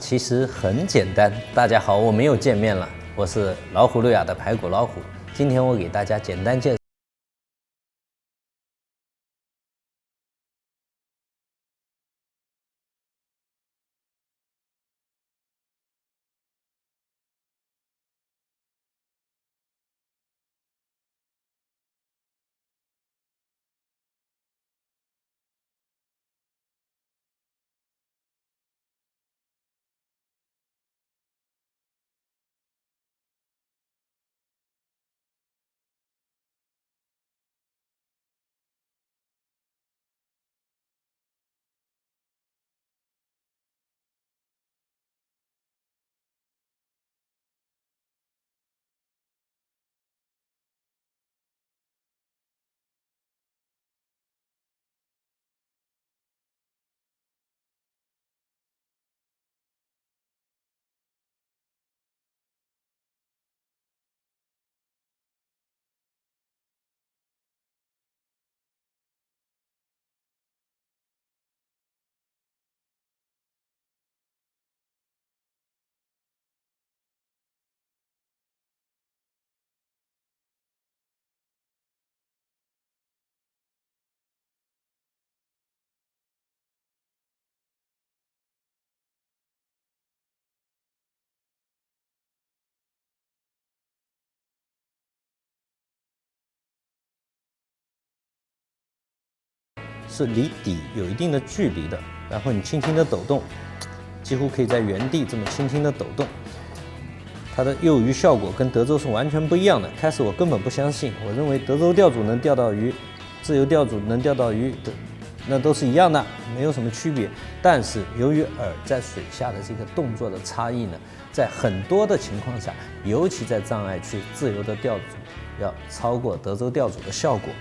其实很简单。大家好，我们又见面了，我是老虎路亚的排骨老虎。今天我给大家简单介绍是离底有一定的距离的，然后你轻轻的抖动，几乎可以在原地这么轻轻的抖动。它的诱鱼效果跟德州是完全不一样的。开始我根本不相信，我认为德州钓组能钓到鱼，自由钓组能钓到鱼的，那都是一样的，没有什么区别。但是由于饵在水下的这个动作的差异呢，在很多的情况下，尤其在障碍区，自由的钓组要超过德州钓组的效果。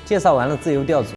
介绍完了自由钓组。